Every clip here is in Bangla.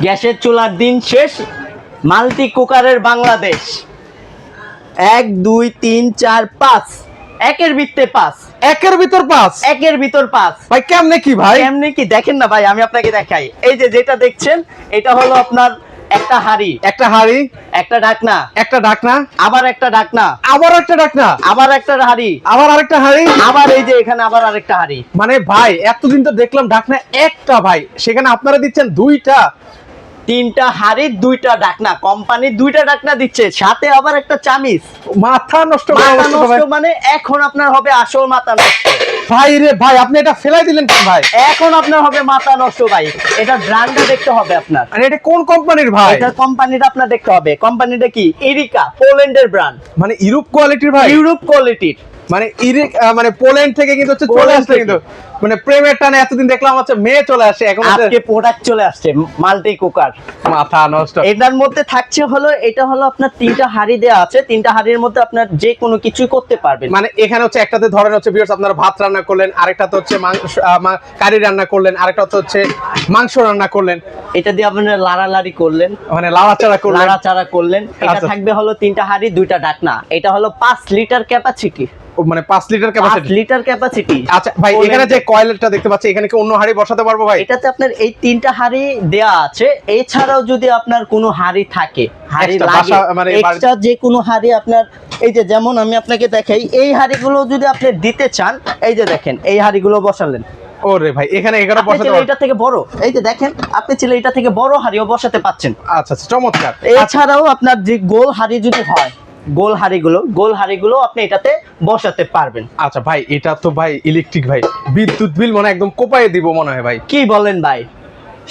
গ্যাসের চুলার দিন শেষ, মাল্টি কুকারের বাংলাদেশ। 1 2 3 4 5, একের ভিতরে 5, একের ভিতর 5, একের ভিতর 5। ভাই কেমনে কি ভাই? কেমনে কি দেখেন না ভাই, আমি আপনাকে দেখাই। এই যে যেটা দেখছেন, এটা হলো আপনার একটা হাড়ি, একটা হাড়ি, একটা ঢাকনা, একটা ঢাকনা, আবার একটা ঢাকনা, আবার একটা ঢাকনা, আবার একটা হাড়ি, আবার আরেকটা হাড়ি, আবার এই যে এখানে আবার আরেকটা হাড়ি। মানে ভাই এতদিন তো দেখলাম ঢাকনা একটা, ভাই সেখানে আপনারা দিচ্ছেন দুইটা। 3টা হাড়ির 2টা ঢাকনা, কোম্পানি 2টা ঢাকনা দিচ্ছে, সাথে আবার একটা চামিচ। মাথা নষ্ট মাথা করা অবস্থা ভাই। নষ্ট মানে এখন আপনার হবে আসল মাথা নষ্ট। ভাই রে ভাই, আপনি এটা ফেলাই দিলেন কেন ভাই? এখন আপনার হবে মাথা নষ্ট ভাই। এটা ব্র্যান্ডটা দেখতে হবে আপনার। আর এটা কোন কোম্পানির ভাই? এটা কোম্পানিটা আপনার দেখতে হবে। কোম্পানিটা কি? এরিকা, পোল্যান্ডের ব্র্যান্ড। মানে ইউরোপ কোয়ালিটির ভাই? ইউরোপ কোয়ালিটির। মানে মানে পোল্যান্ড থেকে কিন্তু হচ্ছে চলে আসছে কিন্তু। মানে প্রেমের টানে এতদিন দেখলাম হচ্ছে মেয়ে চলে আসে, এখন আজকে প্রোডাক্ট চলে আসছে মাল্টি কুকার। মাথা নষ্ট। এটার মধ্যে থাকছে হলো, এটা হলো আপনার 3টা হাড়ি দেওয়া আছে। 3টা হাড়ির মধ্যে আপনার যে কোনো কিছু করতে পারবেন। মানে এখানে হচ্ছে একটাতে ধরেন হচ্ছে ভিউয়ার্স আপনারা ভাত রান্না করলেন, আরেকটাতে হচ্ছে মাংস কারি রান্না করলেন, আরেকটাতে হচ্ছে মাংস রান্না করলেন। এটা দিয়ে আপনি লাড়ালাড়ি করলেন, মানে লাড়াচাড়া করলেন। লাড়াচাড়া করলেন। এটা আচ্ছা। থাকবে হলো 3টা হাড়ি 2টা ঢাকনা। এটা হলো 5 লিটার ক্যাপাসিটি। মানে 5 লিটার 5 ক্যাপাসিটি। Litre capacity. আচ্ছা ভাই, এখানে যে কয়েলটা দেখতে পাচ্ছি, এখানে কি অন্য হাড়ি বসাতে পারবো ভাই? এটাতে আপনার এই 3টা হাড়ি দেয়া আছে। এছাড়াও যদি আপনার কোনো হাড়ি থাকে, হাড়ি Extra লাগে, মানে এক্সট্রা যে কোনো হাড়ি আপনার, এই যে যেমন আমি আপনাকে দেখাই, এই হাড়িগুলো যদি আপনি দিতে চান, এই যে দেখেন এই হাড়িগুলো বসালেন। ওরে ভাই, এখানে 11 আপনি বসাতে চাইলে পারবো। এটা থেকে বড়, এই যে দেখেন, আপনি চাইলে এটা থেকে বড় হাড়িও বসাতে পাচ্ছেন। আচ্ছা আচ্ছা, চমৎকার। এছাড়াও আপনার যে গোল হাড়ি যদি হয়, গোল হাড়িগুলো আপনি এটাতে বসাতে পারবেন। আচ্ছা ভাই, এটা তো ভাই ইলেকট্রিক ভাই, বিদ্যুৎ বিল মনে হয় একদম কোপায় দিব মনে হয় ভাই। কি বলেন ভাই?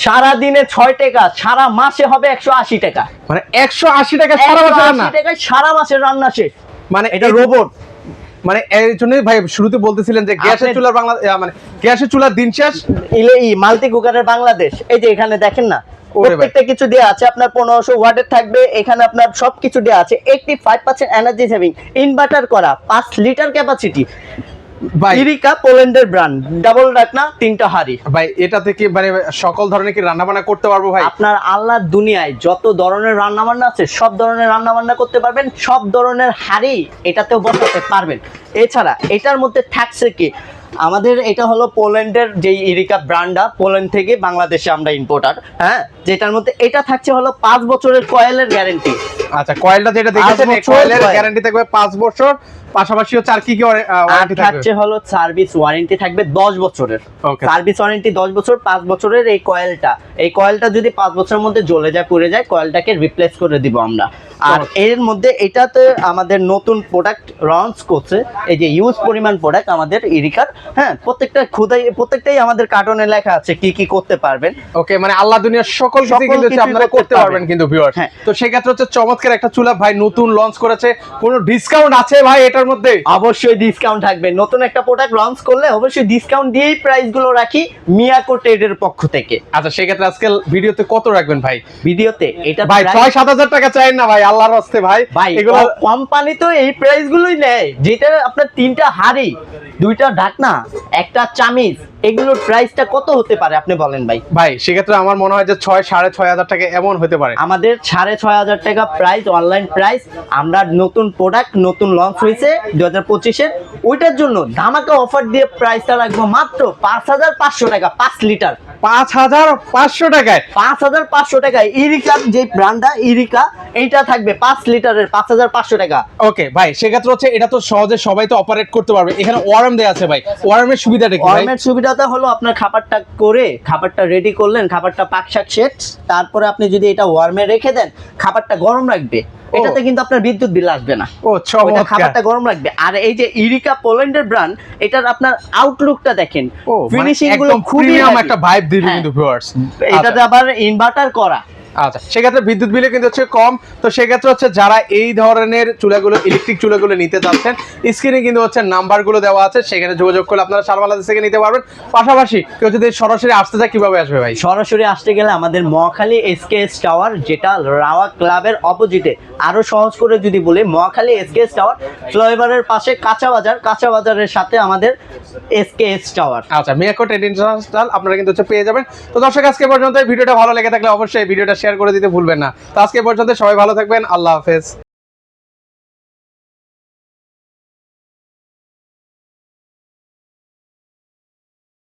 সারা দিনে 6 টাকা, সারা মাসে হবে 180 টাকা। মানে 180 টাকা সারা বছর রান্না? 180 টাকায় সারা মাসের রান্না শেষ। মানে এটা রোবট। মানে এর জন্যই ভাই শুরুতে বলতেছিলেন যে গ্যাসের চুলার বাংলা, মানে গ্যাসের চুলার দিন শেষ, মাল্টি কুকারের বাংলাদেশ। এই যে এখানে দেখেন না, ওরে ভাই। প্রত্যেকটা কিছু দেয়া আছে। আপনার 1500 ওয়াটের থাকবে, এখানে আপনার সবকিছু দেয়া আছে। 85% এনার্জি সেভিং, ইনভার্টার করা, 5 লিটার ক্যাপাসিটি। ভাই ইরিকা, পোল্যান্ডের ব্র্যান্ড, ডাবল ঢাকনা, 3টা হাড়ি। ভাই এটা থেকে মানে সকল ধরনের কি রান্না বান্না করতে পারবো ভাই? আপনার আল্লাহর দুনিয়ায় যত ধরনের রান্না বান্না আছে, সব ধরনের রান্না বান্না করতে পারবেন। সব ধরনের হাড়ি এটাতেও বসাতে পারবেন। এছাড়া এটার মধ্যে থাকছে কি, আমাদের এটা হলো পোল্যান্ডের যে ইরিকা ব্র্যান্ডটা, পোল্যান্ড থেকে বাংলাদেশে আমরা ইম্পোর্টার। হ্যাঁ, যেটার মধ্যে এটা থাকছে হলো 5 বছরের কয়েলের গ্যারান্টি। আচ্ছা, কয়েলটা যেটা দেখেছেন, এই কয়েলের গ্যারান্টি থাকবে 5 বছর, পাশাপাশি হচ্ছে আর কি কি আর ওয়ারেন্টি থাকবে? থাকছে হলো সার্ভিস ওয়ারেন্টি থাকবে 10 বছরের। Okay. সার্ভিস ওয়ারেন্টি 10 বছর, 5 বছরের এই কয়েলটা যদি 5 বছরের মধ্যে জ্বলে যায়, পুড়ে যায়, কয়েলটাকে রিপ্লেস করে দিব আমরা। আর এর মধ্যে এটাতে আমাদের নতুন প্রোডাক্ট লঞ্চ করছে, এই যে ইউজ পরিমাণ প্রোডাক্ট আমাদের ইরিকার। হ্যাঁ, প্রত্যেকটাই আমাদের কার্টনে লেখা আছে কি কি করতে পারবেন। ওকে, মানে আল্লাহ দুনিয়ার সকল কিছু কিন্তু হচ্ছে আপনারা করতে পারবেন কিন্তু ভিউয়ার্স। হ্যাঁ। তো সেই ক্ষেত্রে হচ্ছে চমৎকার একটা চুলা ভাই নতুন লঞ্চ করেছে, কোনো ডিসকাউন্ট আছে ভাই এটার মধ্যে? অবশ্যই ডিসকাউন্ট থাকবে। নতুন একটা প্রোডাক্ট লঞ্চ করলে অবশ্যই ডিসকাউন্ট দিয়েই প্রাইস গুলো রাখি মিয়াকো ট্রেডের পক্ষ থেকে। আচ্ছা, সেই ক্ষেত্রে আজকে ভিডিওতে কত রাখবেন ভাই? ভিডিওতে এটা ভাই 6-7 হাজার টাকা চাই না ভাই, আল্লাহর রাস্তে ভাই। ভাই এগুলো কোম্পানি তো এই প্রাইস গুলোই নেয়, যেটা আপনার 3টা হাড়ি, 2টা ঢাকনা, একটা চামিচ, এগুলোর প্রাইসটা কত হতে পারে আপনি বলেন ভাই? ভাই সেক্ষেত্রে আমার মনে হয় যে 6-6.5 হাজার টাকা এমন হতে পারে। আমাদের 6,500 টাকা প্রাইস, অনলাইন প্রাইস। আমরা নতুন প্রোডাক্ট নতুন লঞ্চ হয়েছে 2025-এর, ওইটার জন্য ধামাকা অফার দিয়ে প্রাইসটা রাখবো মাত্র 5,500 টাকা, 5 লিটার। 5,500 টাকায়? 5,500 টাকায় ইরিকার যে ব্র্যান্ডটা ইরিকা, এইটা থাকবে 5 লিটারের 5,500 টাকা। ওকে ভাই, সেক্ষেত্রে হচ্ছে এটা তো সহজে সবাই তো অপারেট করতে পারবে। এখানে ওয়ার্ম দেয়া আছে ভাই, ওয়ার্মের সুবিধাটা কি ভাই? ওয়ার্মের সুবিধাটা হলো আপনার খাবারটা রেডি করলেন, খাবারটা পাক শাক শেষ, তারপরে আপনি যদি এটা ওয়ার্মে রেখে দেন, খাবারটা গরম রাখবে। এটাতে কিন্তু আপনার বিদ্যুৎ বিল আসবে না। ও চমৎকার। খাবারটা গরম রাখবে। আর এই যে ইরিকা পোল্যান্ডের ব্র্যান্ড, এটার আপনার আউটলুকটা দেখেন, ও ফিনিশিং মানে গুলো একদম খুবই প্রিমিয়াম heavy। একটা ভাইব দিবে হ্যাঁ। কিন্তু ভিউয়ার্স। এটাতে আবার ইনভার্টার করা, আচ্ছা, সেক্ষেত্রে বিদ্যুৎ বিলে কিন্তু হচ্ছে কম। তো সেক্ষেত্রে হচ্ছে যারা এই ধরনের চুলাগুলো, ইলেকট্রিক চুলাগুলো নিতে চাচ্ছেন, স্ক্রিনে কিন্তু হচ্ছে নাম্বারগুলো দেওয়া আছে, সেখানে যোগাযোগ করলে আপনারা সারা বাংলাদেশ থেকে নিতে পারবেন। পাশাপাশি কেউ যদি সরাসরি আসতে চায় কিভাবে আসবে ভাই? সরাসরি আসতে গেলে আমাদের মহাখালী এসকেএস টাওয়ার, যেটা রাওয়া ক্লাবের অপোজিটে। আরো সহজ করে যদি বলি, মহাখালী এসকেএস টাওয়ার, ফ্লাইওভারের পাশে কাঁচা বাজার, কাঁচা বাজারের সাথে আমাদের এসকেএস টাওয়ার। আচ্ছা, মিয়াকো ট্রেড ইন্টারন্যাশনাল আপনারা কিন্তু হচ্ছে পেয়ে যাবেন। তো দর্শক, আজকে পর্যন্ত ভিডিওটা ভালো লেগে থাকলে অবশ্যই ভিডিওটা শেয়ার করে দিতে ভুলবেন না। তো আজকে পর্যন্ত সবাই ভালো থাকবেন, আল্লাহ হাফেজ।